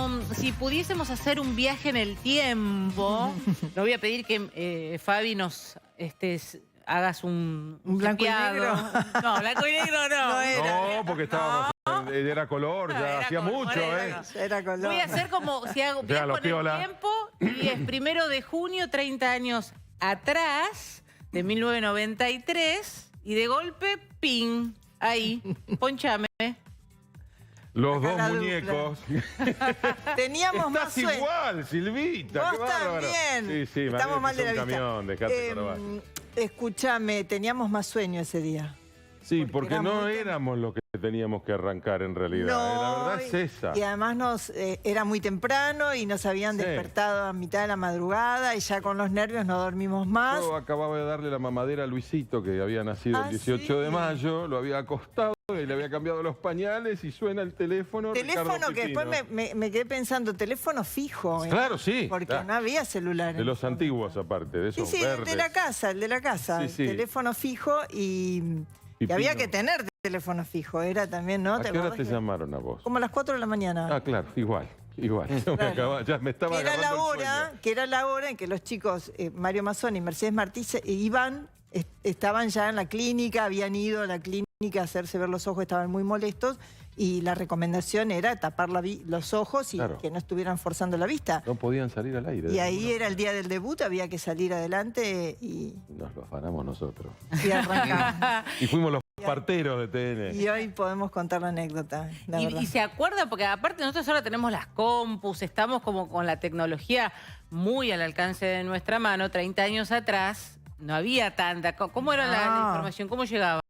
como si pudiésemos hacer un viaje en el tiempo. Le voy a pedir que Fabi nos hagas un blanco y limpiado. negro. No, blanco y negro no. No era. No, porque estábamos, era color, ya Era hacía color, mucho, era Era color. Voy a hacer como si hago Ya, viajo los en el piola. tiempo y es 1 de junio, 30 años atrás, de 1993, y de golpe, ¡ping! Ahí, ponchame. Los Acá dos la muñecos. Teníamos más Estás sueño. igual, Silvita. Vos qué bárbaro. también. Sí, me Estamos mal de la un vista. camión, dejate robar. Escúchame, teníamos más sueño ese día. Sí, porque era no muy éramos los que teníamos que arrancar en realidad. La verdad es esa. Y además era muy temprano y nos habían Sí. despertado a mitad de la madrugada y ya con los nervios no dormimos más. Yo acababa de darle la mamadera a Luisito, que había nacido el 18 de mayo, lo había acostado y le había cambiado los pañales y suena el teléfono. Teléfono Ricardo que después Pipino. me quedé pensando, teléfono fijo. Claro, sí. Porque claro. no había celulares. De los antiguos aparte, de Sí, esos sí, el verdes. de la casa, Sí, sí. teléfono fijo y Pipino. había que tener teléfono fijo, era también, ¿no? ¿A qué hora acordás te que- llamaron a vos? Como a las 4 de la mañana. Ah, claro, igual. Claro. Ya me estaba que era la agarrando el hora, sueño. que era la hora en que los chicos, Mario Mazzoni y Mercedes Martí, estaban ya en la clínica, habían ido a la clínica a hacerse ver los ojos, estaban muy molestos y la recomendación era tapar los ojos y Claro. que no estuvieran forzando la vista. No podían salir al aire. Y ahí era el día del debut, había que salir adelante y Nos lo afanamos nosotros. arrancamos. Y fuimos los parteros de TN. Y hoy podemos contar la anécdota, la verdad. Y se acuerda, porque aparte nosotros ahora tenemos las compus, estamos como con la tecnología muy al alcance de nuestra mano. 30 años atrás no había tanta. ¿Cómo era la No. información? ¿Cómo llegaba?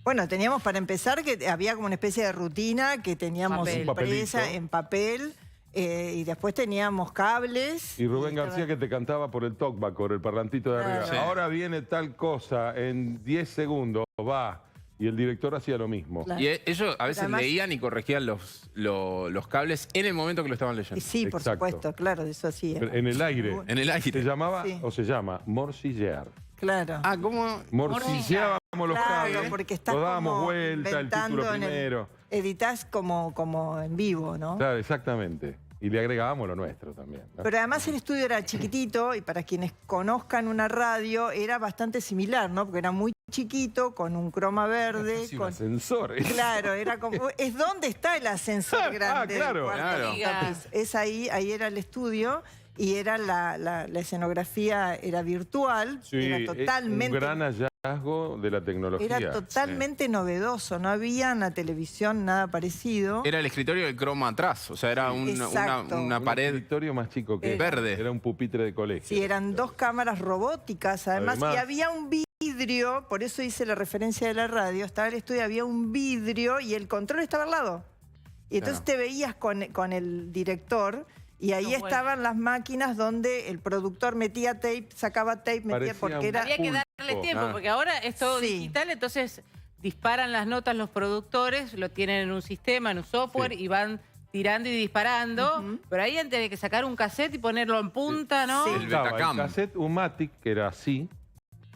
Bueno, teníamos para empezar que había como una especie de rutina que teníamos Papel. impresa Un papelito. en papel y después teníamos cables. Y Rubén García que te cantaba por el talkback, por el parlantito de arriba. Sí. Ahora viene tal cosa, en 10 segundos va. Y el director hacía lo mismo. Claro. Y ellos a veces Además- leían y corregían los cables en el momento que lo estaban Y leyendo. sí, por Exacto. supuesto, claro, eso sí. Pero en el aire. En el Se aire. llamaba, Sí. o se llama, morcillear. Claro. Ah, ¿cómo? Morcilleábamos los Claro, cables, porque estás nos dábamos como vuelta, el inventando título en el- primero. Editás como en vivo, ¿no? Claro, exactamente. Y le agregábamos lo nuestro también, ¿no? Pero además el estudio era chiquitito y para quienes conozcan una radio era bastante similar, ¿no? Porque era muy chiquito, con un croma verde. Casi un con... ascensor. Claro, era como... Es donde está el ascensor grande. del claro. cuarto Claro. piso. Es ahí era el estudio y era la escenografía era virtual, Sí, era totalmente... un gran hallazgo de la tecnología. Era totalmente novedoso, no había en la televisión nada parecido. Era el escritorio del croma atrás, o sea, era Exacto. una Un pared. escritorio más chico que Verde. Era un pupitre de colegio. Sí, eran dos cámaras robóticas, además, y Además- había un vidrio, por eso hice la referencia de la radio, estaba el estudio, había un vidrio y el control estaba al lado. Y entonces Claro. te veías con el director y ahí No, bueno. estaban las máquinas donde el productor metía tape, sacaba tape, metía Parecía porque un- era... Había que darle pulpo. tiempo, Ah. porque ahora es todo Sí. digital, entonces disparan las notas los productores, lo tienen en un sistema, en un software, Sí. y van tirando y disparando. Pero ahí antes de que sacar un cassette y ponerlo en punta, ¿no? Sí. El Estaba Betacam. el cassette Umatic, que era así,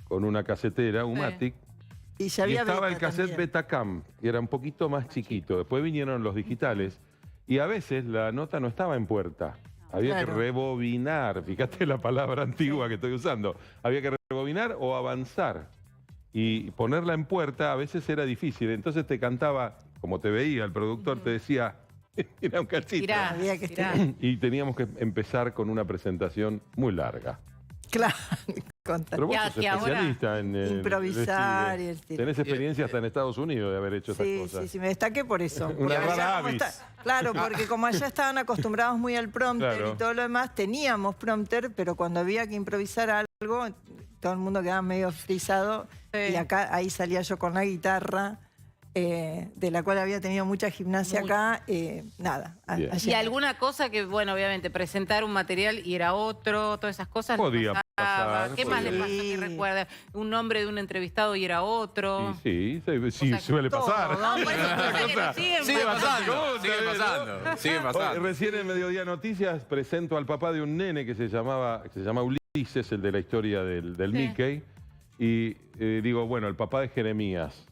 con una casetera Umatic. Y ya Y había estaba el beta cassette también. Betacam, que era un poquito más chiquito. Después vinieron los digitales. Y a veces la nota no estaba en puerta. Había que Claro. rebobinar. Fíjate la palabra antigua que estoy usando. Había que rebobinar o avanzar. Y ponerla en puerta a veces era difícil. Entonces te cantaba, como te veía, el productor te decía, era un cachito. Tirá, Había que tirá. Y teníamos que empezar con una presentación muy larga. Claro, contar. Pero vos Ya, sos que ahora especialista en improvisar el y el estilo. estilo. Tenés experiencia hasta en Estados Unidos de haber hecho esas Sí, cosas. sí, sí, me destaqué por eso. Una Porque rara allá como avis. Claro, porque como allá estaban acostumbrados muy al prompter Claro. y todo lo demás, teníamos prompter, pero cuando había que improvisar algo, todo el mundo quedaba medio frisado. Sí. Y acá, ahí salía yo con la guitarra, de la cual había tenido mucha gimnasia acá. Nada. Bien. Y ayer. alguna cosa que, bueno, obviamente, presentar un material y era otro, todas esas cosas. Podía pasaba. pasar, ¿Qué más podía. le pasó que Sí. recuerda? Un nombre de un entrevistado y era otro. Sí, sí, O sea, suele todo, pasar. ¿no? Por eso cosas que Cosa- nos siguen Sigue pasando. pasando, sigue pasando, sigue Hoy, pasando. recién en Mediodía Noticias presento al papá de un nene que se llama Ulises, el de la historia del Sí. Mickey. Y digo, bueno, el papá de Jeremías.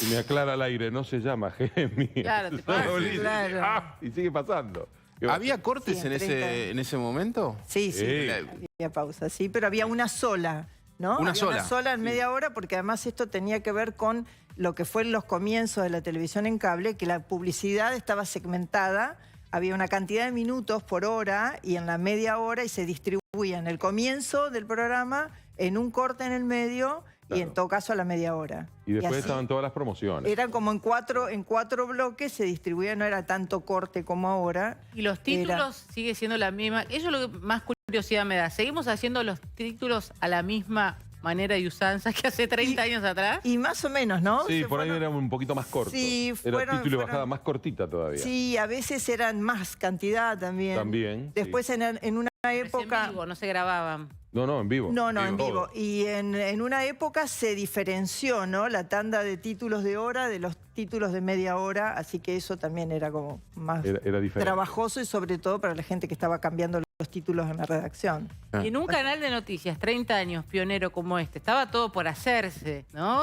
Y me aclara al aire, no se llama Jeremías. Claro, te se llama pasa, Ulises. claro. Ah, y sigue pasando. ¿Había cortes Sí, en, en 30 en ese momento? Sí, sí, Sí. había pausa, sí, pero había una sola, ¿no? Una Había sola. Una sola en media hora, porque además esto tenía que ver con lo que fue los comienzos de la televisión en cable, que la publicidad estaba segmentada, había una cantidad de minutos por hora y en la media hora y se distribuía en el comienzo del programa, en un corte en el medio y en Claro. todo caso a la media hora. Y después así estaban todas las promociones. eran como en cuatro bloques, se distribuía, no era tanto corte como ahora. Y los títulos sigue siendo la misma. Eso es lo que más curiosidad me da. ¿Seguimos haciendo los títulos a la misma manera y usanza que hace 30 años atrás? Y más o menos, ¿no? Sí, Se por ahí fueron- era un poquito más corto. Sí, Era fueron- título y fueron- bajada más cortita todavía. Sí, a veces eran más cantidad también. También, Después sí. en una Pero es época... en vivo, no se grababan. No, en vivo. No, en Todo. vivo. Y en una época se diferenció, ¿no? La tanda de títulos de hora de los títulos de media hora, así que eso también era como más Era diferente. trabajoso y sobre todo para la gente que estaba cambiando los títulos en la redacción. Y en un canal de noticias, 30 años, pionero como este, estaba todo por hacerse, ¿no?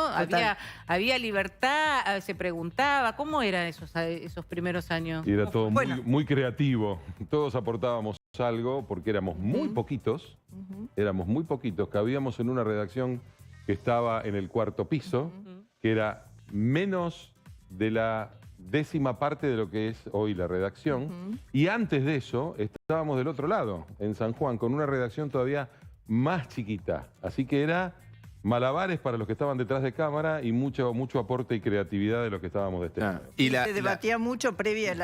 Había libertad, se preguntaba, ¿cómo eran esos primeros años? Y era todo Bueno. muy creativo. Todos aportábamos algo porque éramos muy poquitos. Éramos muy poquitos. Cabíamos en una redacción que estaba en el cuarto piso, que era menos de la 10ª parte de lo que es hoy la redacción. Y antes de eso estábamos del otro lado, en San Juan, con una redacción todavía más chiquita. Así que era malabares para los que estaban detrás de cámara y mucho aporte y creatividad de los que estábamos de este lado. Y Se debatía mucho previas,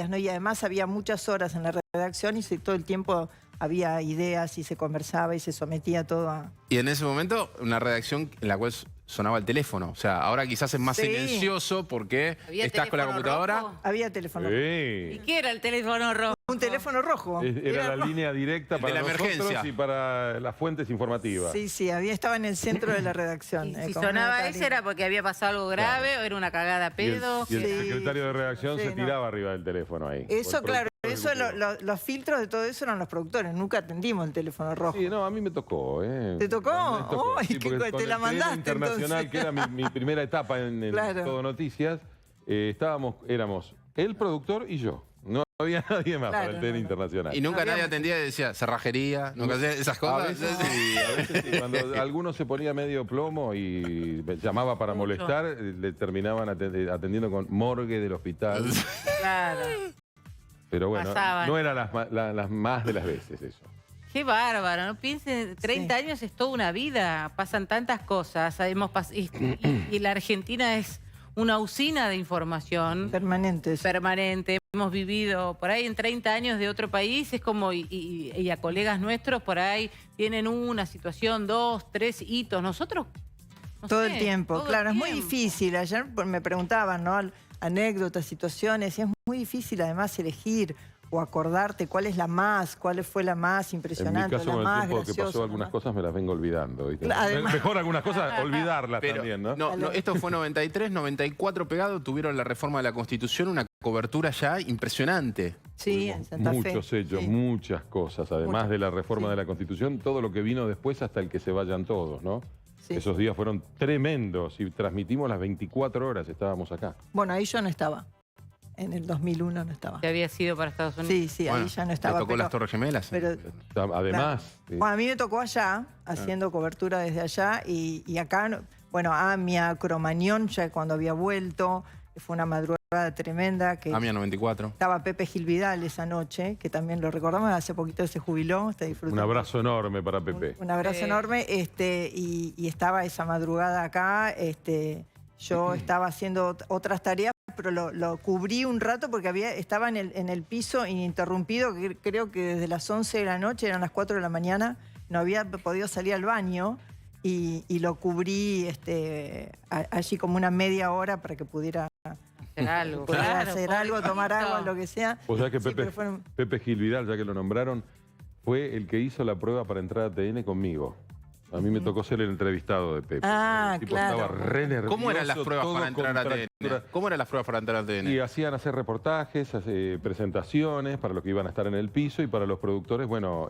¿no? Y además había muchas horas en la redacción y todo el tiempo había ideas y se conversaba y se sometía todo a... y en ese momento, una redacción en la cual sonaba el teléfono. O sea, ahora quizás es más Sí. silencioso porque ¿Había estás con la teléfono computadora. rojo? Había teléfono. ¿Y Sí. qué era el teléfono rojo? Un teléfono rojo. Era la rojo. línea directa De para la nosotros emergencia. y para las fuentes informativas. Sí, estaba en el centro de la redacción. Y si como sonaba una ese tarima. era porque había pasado algo grave o era una cagada a pedo. Y el Sí, secretario de redacción sí, se no. tiraba arriba del teléfono ahí. Eso, O el claro, productor eso ejecutivo. los filtros de todo eso eran los productores. Nunca atendimos el teléfono rojo. Sí, no, a mí me tocó. ¿Te tocó? Me tocó. Ay, Sí, qué porque co- con te la el mandaste, periodismo internacional, entonces. que era mi primera etapa en Claro. Todo Noticias, éramos el productor y yo. No había nadie más Claro, para el TN no. internacional. Y nunca Había nadie mucho. atendía y decía cerrajería, nunca hacía esas A cosas. veces sí, a veces sí. Cuando alguno se ponía medio plomo y me llamaba para Mucho. molestar, le terminaban atendiendo con morgue del hospital. Claro. Pero bueno, Pasaban. no eran las más de las veces eso. Qué bárbaro, ¿no? Piensen, 30 años es toda una vida, pasan tantas cosas. Y la Argentina es una usina de información Permanentes. permanente. Hemos vivido por ahí en 30 años de otro país, es como, y a colegas nuestros por ahí tienen una situación, 2, 3 hitos. Nosotros, no Todo sé, el tiempo, todo claro, el es muy tiempo. difícil. Ayer me preguntaban, ¿no? Anécdotas, situaciones, y es muy difícil además elegir o acordarte cuál fue la más En mi impresionante, caso, la con el más tiempo que graciosa. pasó algunas cosas, me las vengo olvidando. ¿viste? Además- Mejor algunas cosas, olvidarlas Pero, también, ¿no? no, esto fue 93, 94 pegado, tuvieron la reforma de la Constitución, una cobertura ya impresionante. Sí, en Santa Fe. Muchos hechos, sí. muchas cosas, además Muchas, de la reforma sí. de la Constitución, todo lo que vino después hasta el que se vayan todos, ¿no? Sí. Esos días fueron tremendos y transmitimos las 24 horas, estábamos acá. Bueno, ahí yo no estaba. En el 2001 no estaba. Que había sido para Estados Unidos. Sí, sí, Bueno, ahí ya no ¿te estaba. tocó las Torres Gemelas? pero- Además, sí. Bueno, a mí me tocó allá, haciendo cobertura desde allá, y acá, bueno, Amia, Cromañón, ya cuando había vuelto, fue una madrugada tremenda, que AMIA 94. estaba Pepe Gil Vidal esa noche, que también lo recordamos, hace poquito se jubiló, está Un disfrutando. abrazo enorme para Pepe. Un abrazo Sí. enorme, y estaba esa madrugada acá, yo estaba haciendo otras tareas, pero lo cubrí un rato porque estaba en el piso ininterrumpido, que creo que desde las 11 de la noche, eran las 4 de la mañana, no había podido salir al baño, y lo cubrí allí como una media hora para que pudiera Hacer algo, poder claro, hacer algo, tomar pobrecito. agua, lo que sea. O sea que Sí, Pepe, pero fueron- Pepe Gil Vidal, ya que lo nombraron, fue el que hizo la prueba para entrar a TN conmigo. A mí me tocó ser el entrevistado de Pepe. Ah, El tipo claro. estaba re nervioso. ¿Cómo eran las pruebas todo para entrar a TN? contractura. ¿Cómo eran las pruebas para entrar a TN? Y hacían hacer reportajes, presentaciones para los que iban a estar en el piso y para los productores, bueno,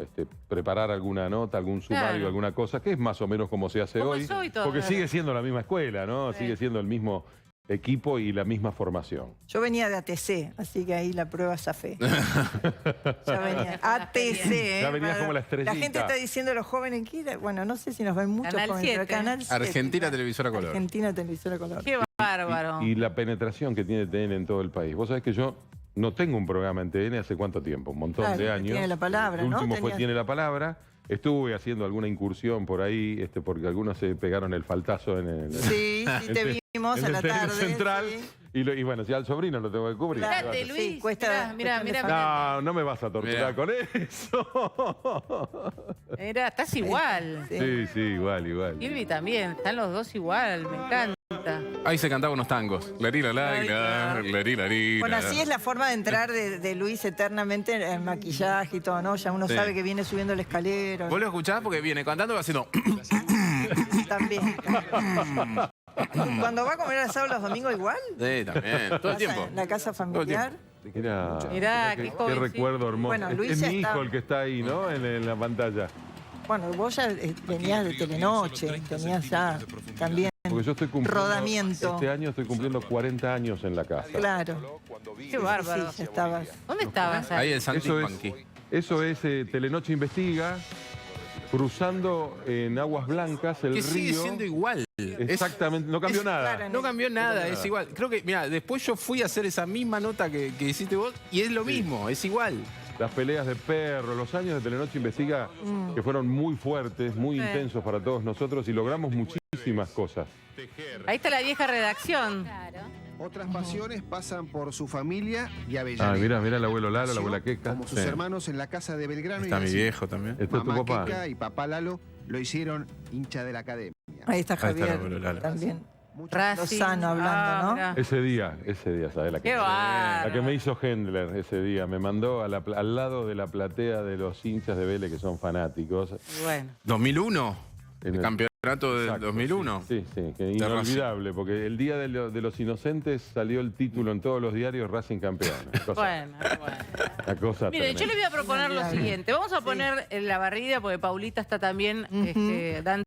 preparar alguna nota, algún sumario, Claro. alguna cosa, que es más o menos como se hace Como hoy. es hoy todo. Porque sigue siendo la misma escuela, ¿no? Sí. Sigue siendo el mismo equipo y la misma formación. Yo venía de ATC, así que ahí la prueba zafé. Ya venía. ATC, ¿eh? Ya venías como la estrellita. La gente está diciendo los jóvenes que era, bueno, no sé si nos ven muchos Canal jóvenes, pero 7. Canal 7. Argentina Televisora Color. Argentina Televisora Color. Qué bárbaro. Y la penetración que tiene TN en todo el país. Vos sabés que yo no tengo un programa en TN hace cuánto tiempo, un montón Claro, de años. Tiene la palabra, El ¿no? último fue Tenías- Tiene la Palabra. Estuve haciendo alguna incursión por ahí, porque algunos se pegaron el faltazo en el... Sí, sí, te vimos en a el la TN tarde. Central. Sí. Y bueno, ya al sobrino lo tengo que cubrir. Claro. Fíjate, Sí, Luis. cuesta- Mirá, cuestión de mirá, familia. No, no me vas a torturar Mirá. con eso. mirá, estás igual. Sí, sí, igual. Silvi también, están los dos igual, me encanta. Ahí se cantaban unos tangos. Bueno, así es la forma de entrar de Luis eternamente en el maquillaje y todo, ¿no? Ya uno Sí. sabe que viene subiendo el escalero. Vos lo escuchás porque viene cantando y va haciendo... También. Cuando va a comer asado los domingos igual. Sí, también. Todo el tiempo. En la casa familiar. Mirá, qué qué joven, sí. recuerdo hermoso. Bueno, Luis es ya mi hijo está- el que está ahí, ¿no? En la pantalla. Bueno, vos ya venías de Telenoche, tenías ya también Porque yo estoy cumpliendo... rodamiento. Este año estoy cumpliendo 40 años en la casa. Claro. Qué bárbaro. Sí, ya estabas. ¿Dónde estabas ahí? Ahí el Santi Eso Panqui. es Telenoche Investiga, cruzando en Aguas Blancas el Que río. sigue siendo igual. Exactamente, no cambió nada. claro, No cambió nada, es igual. Creo que, mira, después yo fui a hacer esa misma nota que hiciste vos y es lo mismo, es igual. Las peleas de perros, los años de Telenoche Investiga, que fueron muy fuertes, muy Sí. intensos para todos nosotros y logramos muchísimas cosas. Ahí está la vieja redacción. Otras pasiones pasan por su familia y Ah, Avellaneda. mirá el abuelo Lalo, la abuela Queca. Como sus Sí. hermanos en la casa de Belgrano Está y mi Alcina. viejo también. Este es tu Mamá papá. Queca y papá Lalo lo hicieron hincha de la academia. Ahí está está el Javier abuelo Lalo. también. Racing. Lozano hablando, ¿no? mirá. Ese día, ¿sabes? La Qué que bárbaro. me hizo Hendler ese día. Me mandó al lado de la platea de los hinchas de Vélez que son fanáticos. Bueno. 2001. En El el- campeonato del Exacto, 2001. Sí, que inolvidable, porque el día de los inocentes salió el título en todos los diarios Racing campeón. Bueno. Una cosa Miren, yo tremenda. les voy a proponer lo siguiente. Vamos a poner en la barrida, porque Paulita está también dando